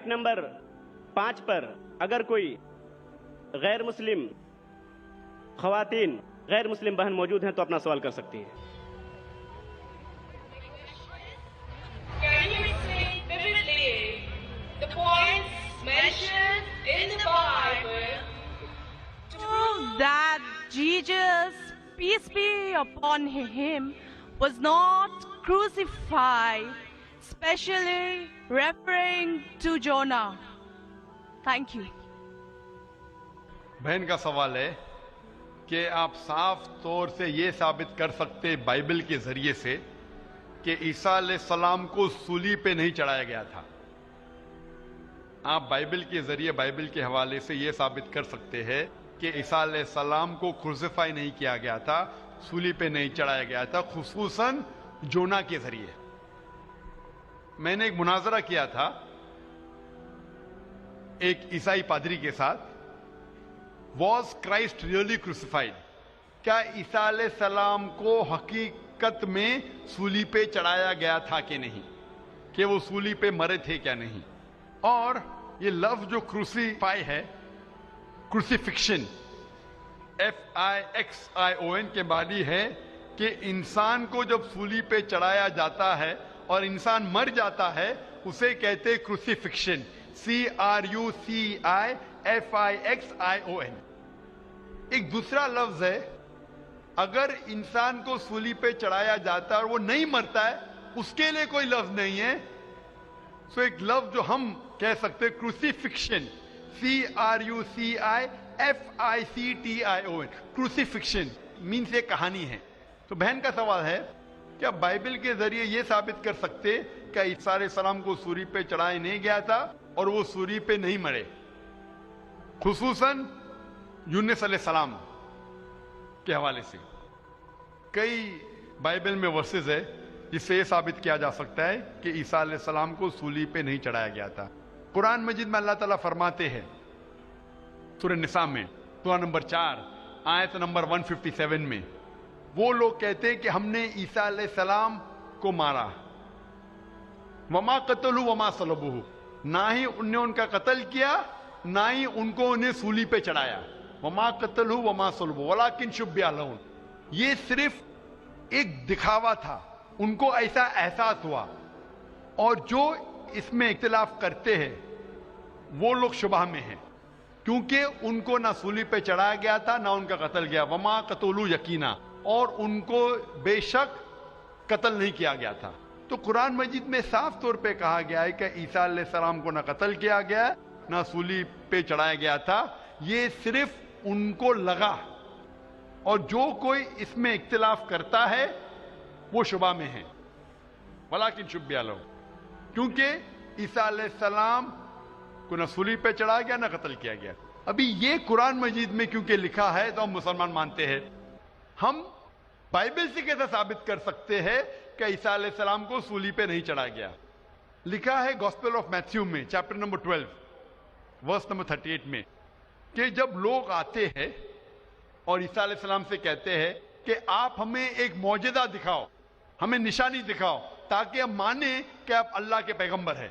Number 5 پر اگر کوئی غیر مسلم خواتین غیر مسلم بہن موجود ہیں تو اپنا سوال کر سکتی ہیں. Can you explain vividly the points mentioned in the Bible to Prove that Jesus, peace be upon him, was not crucified, especially referring to Jonah? Thank you. بہن کا سوال ہے کہ آپ صاف طور سے یہ ثابت کر سکتے بائبل کے ذریعے سے کہ عیسیٰ علیہ السلام کو صلیب پہ نہیں چڑھایا گیا تھا. آپ بائبل کے ذریعے بائبل کے حوالے سے یہ ثابت کر سکتے ہیں کہ عیسیٰ علیہ السلام کو کروسیفائی نہیں کیا گیا تھا, صلیب پہ نہیں چڑھایا گیا تھا, خصوصاً جونا کے ذریعے. میں نے ایک مناظرہ کیا تھا ایک عیسائی پادری کے ساتھ. Was Christ really crucified? کیا عیسیٰ علیہ السلام کو حقیقت میں صلیب پہ چڑھایا گیا تھا کہ نہیں, کہ وہ صلیب پہ مرے تھے کیا نہیں. اور یہ لفظ جو کروسیفائی ہے, کروسیفکشن, FIXION کے معنی ہے کہ انسان کو جب صلیب پہ چڑھایا جاتا ہے اور انسان مر جاتا ہے اسے کہتے کروسیفکشن, CRUCIFIXION. ایک دوسرا لفظ ہے اگر انسان کو صلیب پہ چڑھایا جاتا ہے اور وہ نہیں مرتا ہے, اس کے لیے کوئی لفظ نہیں ہے. سو ایک لفظ جو ہم کہہ سکتے کروسیفکشن, CRUCIFICTION, کروسیفکشن مینس یہ کہانی ہے. تو بہن کا سوال ہے کیا بائبل کے ذریعے یہ ثابت کر سکتے کہ عیسیٰ علیہ السلام کو صلیب پہ چڑھایا نہیں گیا تھا اور وہ صلیب پہ نہیں مرے, خصوصاً یونس علیہ السلام کے حوالے سے. کئی بائبل میں ورسز ہے جس سے یہ ثابت کیا جا سکتا ہے کہ عیسیٰ علیہ السلام کو صلیب پہ نہیں چڑھایا گیا تھا. قرآن مجید میں اللہ تعالیٰ فرماتے ہیں سورہ نساء میں سورہ نمبر 4 آیت نمبر 157 میں, وہ لوگ کہتے ہیں کہ ہم نے عیسیٰ علیہ السلام کو مارا, وما قتلوا وما صلبوہ, نہ ہی انہوں نے ان کا قتل کیا نہ ہی ان کو انہیں صلیب پہ چڑھایا. وما قتلوا وما صلبوہ ولکن شبہ لہم, یہ صرف ایک دکھاوا تھا, ان کو ایسا احساس ہوا. اور جو اس میں اختلاف کرتے ہیں وہ لوگ شبہ میں ہیں کیونکہ ان کو نہ صلیب پہ چڑھایا گیا تھا نہ ان کا قتل کیا. وما قتلوا یقینا, اور ان کو بے شک قتل نہیں کیا گیا تھا. تو قرآن مجید میں صاف طور پہ کہا گیا ہے کہ عیسیٰ علیہ السلام کو نہ قتل کیا گیا نہ صلیب پہ چڑھایا گیا تھا, یہ صرف ان کو لگا. اور جو کوئی اس میں اختلاف کرتا ہے وہ شبہ میں ہے, ولکن شبہ لہم, کیونکہ عیسیٰ علیہ السلام کو نہ صلیب پہ چڑھایا گیا نہ قتل کیا گیا. ابھی یہ قرآن مجید میں کیونکہ لکھا ہے تو ہم مسلمان مانتے ہیں. ہم بائبل سے کیسے ثابت کر سکتے ہیں کہ عیسیٰ علیہ السلام کو صلیب پہ نہیں چڑھایا گیا؟ لکھا ہے گاسپل آف میتھیو میں چیپٹر نمبر 12 ورس نمبر 38 میں کہ جب لوگ آتے ہیں اور عیسیٰ علیہ السلام سے کہتے ہیں کہ آپ ہمیں ایک معجزہ دکھاؤ, ہمیں نشانی دکھاؤ تاکہ ہم مانیں کہ آپ اللہ کے پیغمبر ہیں,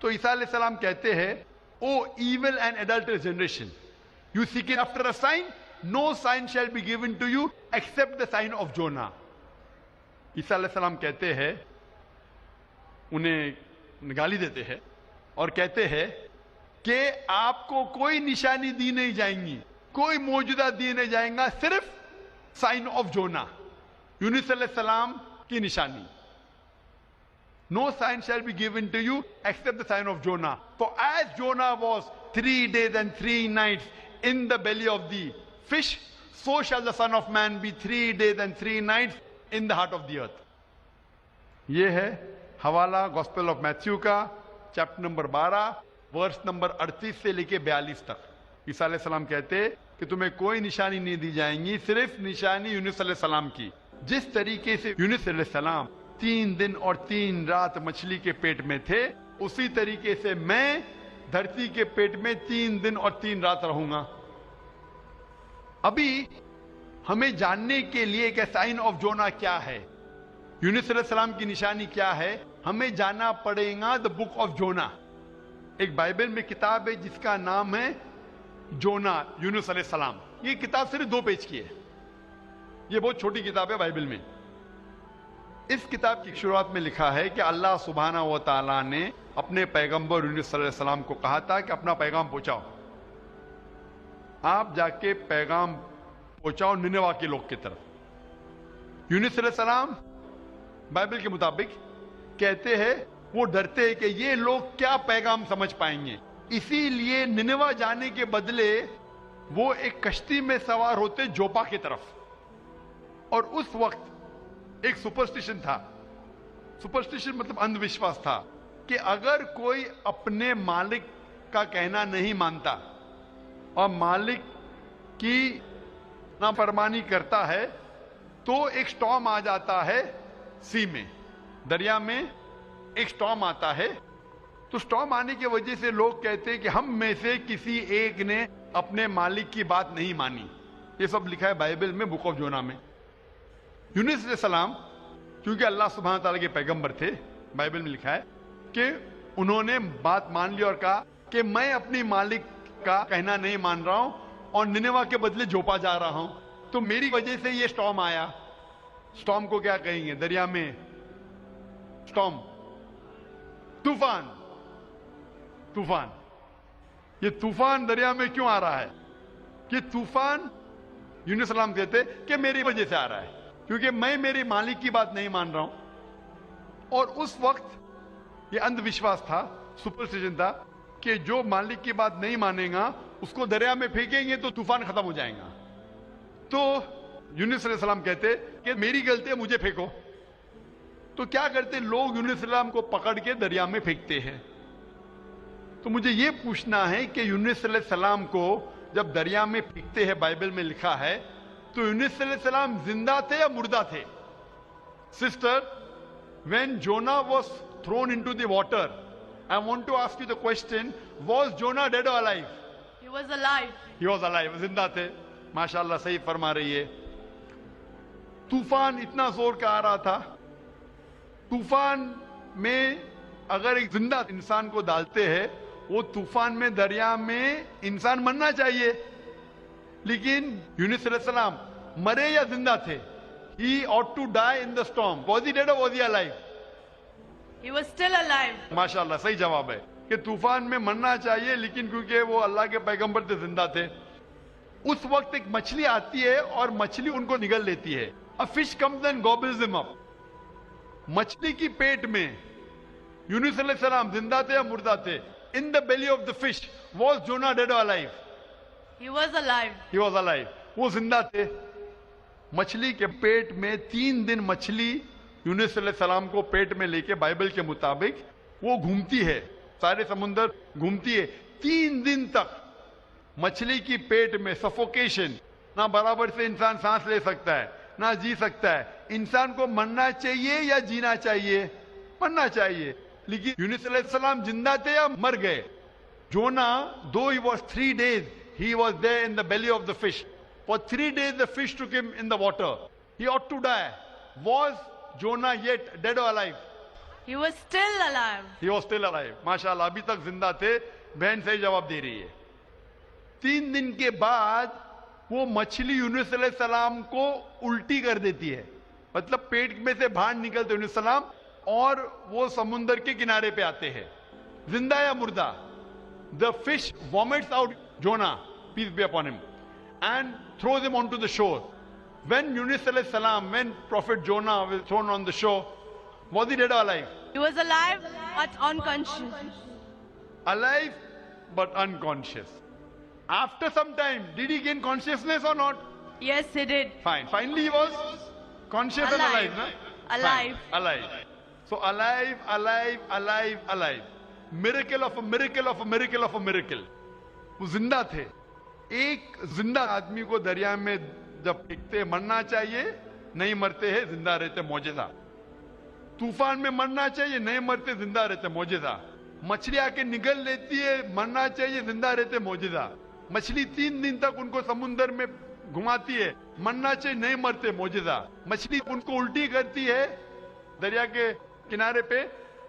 تو عیسیٰ علیہ السلام کہتے ہیں O evil and adulterous generation, you seek after a sign, no sign shall be given to you except the sign of Jonah. عیسیٰ علیہ السلام کہتے ہیں, انہیں گالی دیتے ہیں اور کہتے ہیں کہ آپ کو کوئی نشانی دی نہیں جائیں گی, کوئی معجزہ دی نہیں جائیں گا, صرف سائن آف جونا, یونس علیہ السلام کی نشانی. No sign shall be given to you except the sign of Jonah. For as Jonah was 3 days and 3 nights in the belly of the fish, so shall the Son of Man be 3 days and 3 nights in the heart of the earth. یہ ہے حوالہ gospel of Matthew کا chapter number 12 verse number 38 سے لے کے 42 تک. عیسیٰ علیہ السلام کہتے کہ تمہیں کوئی نشانی نہیں دی جائیں گی, صرف نشانی یونس علیہ السلام کی. جس طریقے سے یونس علیہ السلام 3 دن اور 3 رات مچھلی کے پیٹ میں تھے, اسی طریقے سے میں دھرتی کے پیٹ میں 3 دن اور 3 رات رہوں گا. ابھی ہمیں جاننے کے لیے کہ سائن آف جونا کیا ہے, یونس علیہ السلام کی نشانی کیا ہے, ہمیں جاننا پڑے گا دا بک آف جونا. ایک بائبل میں کتاب ہے جس کا نام ہے جونا، یونس علیہ السلام. یہ کتاب صرف 2 پیج کی ہے. یہ بہت چھوٹی کتاب ہے بائبل میں. اس کتاب کی شروعات میں لکھا ہے کہ اللہ سبحانہ و تعالیٰ نے اپنے پیغمبر یونس علیہ السلام کو کہا تھا کہ اپنا پیغام پہنچاؤ. آپ جا کے پیغام پہنچاؤ نینوا کے لوگ کی طرف. یونس علیہ السلام بائبل کے مطابق کہتے ہیں وہ ڈرتے ہیں کہ یہ لوگ کیا پیغام سمجھ پائیں گے، اسی لیے نینوا جانے کے بدلے وہ ایک کشتی میں سوار ہوتے جوپا کی طرف. اور اس وقت ایک سپرسٹیشن تھا. سپرسٹیشن مطلب اندھ وشواس تھا کہ اگر کوئی اپنے مالک کا کہنا نہیں مانتا اور مالک کی نافرمانی کرتا ہے تو ایک سٹارم آ جاتا ہے. سی میں، دریا میں ایک سٹارم آتا ہے. تو سٹارم آنے کی وجہ سے لوگ کہتے ہیں کہ ہم میں سے کسی ایک نے اپنے مالک کی بات نہیں مانی. یہ سب لکھا ہے بائبل میں، بک آف جونا میں. یونس علیہ السلام کیونکہ اللہ سبحانہ تعالیٰ کے پیغمبر تھے، بائبل میں لکھا ہے کہ انہوں نے بات مان لی اور کہا کہ میں اپنی مالک کا کہنا نہیں مان رہا ہوں اور نینوا کے بدلے جوپا جا رہا ہوں. تو میری وجہ سے یہ سٹارم آیا. سٹارم کو کیا کہیں گے دریا میں؟ سٹارم، طوفان. طوفان. یہ طوفان دریا میں کیوں آ رہا ہے؟ کہ طوفان یونس السلام کہتے کہ میری وجہ سے آ رہا ہے کیونکہ میں میری مالک کی بات نہیں مان رہا ہوں. اور اس وقت یہ اندھ وشواس تھا، سپرسٹیشن تھا کہ جو مالک کی بات نہیں مانے گا اس کو دریا میں پھینکیں گے تو طوفان ختم ہو جائے گا. تو یونس علیہ السلام کہتے کہ میری غلطی ہے، مجھے پھینکو. تو کیا کرتے لوگ؟ یونس علیہ السلام کو پکڑ کے دریا میں پھینکتے ہیں. تو مجھے یہ پوچھنا ہے کہ یونس علیہ السلام کو جب دریا میں پھینکتے ہیں، بائبل میں لکھا ہے، تو یونس علیہ السلام زندہ تھے یا مردہ تھے؟ Sister, when Jonah was thrown into the water, I want to ask you the question, was Jonah dead or alive? He was alive. He was alive. زندہ تھے. ماشاءاللہ صحیح فرما رہی ہے. طوفان اتنا زور کا آ رہا تھا. طوفان میں اگر ایک زندہ انسان کو ڈالتے ہیں، وہ طوفان میں دریا میں انسان مرنا چاہیے. لیکن یونس علیہ السلام مرے یا زندہ تھے؟ He ought to die in the storm. Was he dead or was he alive? He was still alive. ماشاءاللہ صحیح جواب ہے کہ طوفان میں مرنا چاہیے، لیکن کیونکہ وہ اللہ کے پیغمبر تھے زندہ تھے. اس وقت ایک مچھلی آتی ہے اور مچھلی ان کو نگل لیتی ہے. A fish comes and gobbles them up. مچھلی کی پیٹ میں یونس علیہ السلام زندہ تھے یا مردہ تھے؟ In the belly of the fish, was Jonah dead or alive? He was alive. He was alive. وہ زندہ تھے. مچھلی کے پیٹ میں 3 دن مچھلی یونس علیہ السلام کو پیٹ میں لے کے بائبل کے مطابق وہ گھومتی ہے، سارے سمندر گھومتی ہے 3 دن تک. مچھلی کی پیٹ میں سفوکیشن، نہ برابر سے انسان سانس لے سکتا ہے نہ جی سکتا ہے. انسان کو مرنا چاہیے یا جینا چاہیے؟ مرنا چاہیے. لیکن یونس علیہ السلام زندہ تھے یا مر گئے؟ جونا, though he was 3 days, he was there in the belly of the fish. For 3 days the fish took him in the water. He ought to die. Was Jonah yet dead or alive? He was still alive. He was still alive. ماشاءاللہ ابھی تک زندہ تھے. بہن صحیح جواب دے رہی ہے. 3 دن کے بعد وہ مچھلی یونس علیہ السلام کو الٹی کر دیتی ہے, مطلب پیٹ میں سے باہر نکلتے یونس علیہ السلام اور وہ سمندر کے کنارے پہ آتے ہیں. زندہ یا مردہ؟ The fish vomits out Jonah, peace be upon him, and throws him onto the shore. When Yunus alayhi salam, when Prophet Jonah was thrown on the shore, was he dead or alive? He was alive but unconscious. Alive but unconscious. After some time, did he gain consciousness or not? Yes, he did. Fine. Finally he was conscious and alive, na? Alive. Fine. Alive. So alive, alive, alive, alive. Miracle of a miracle of a miracle of a miracle. وہ زندہ تھے. ایک زندہ آدمی کو دریا میں جب پھینکتے مرنا چاہیے, نہیں مرتے ہیں, زندہ رہتے, معجزہ. طوفان میں مرنا چاہیے, نہیں مرتے, زندہ رہتے, معجزہ. مچھلی آ کے نگل لیتی ہے, مرنا چاہیے, زندہ رہتے, معجزہ. مچھلی 3 دن تک ان کو سمندر میں گھماتی ہے, مرنا چاہیے, نہیں مرتے, معجزہ. مچھلی ان کو الٹی کرتی ہے دریا کے کنارے پہ,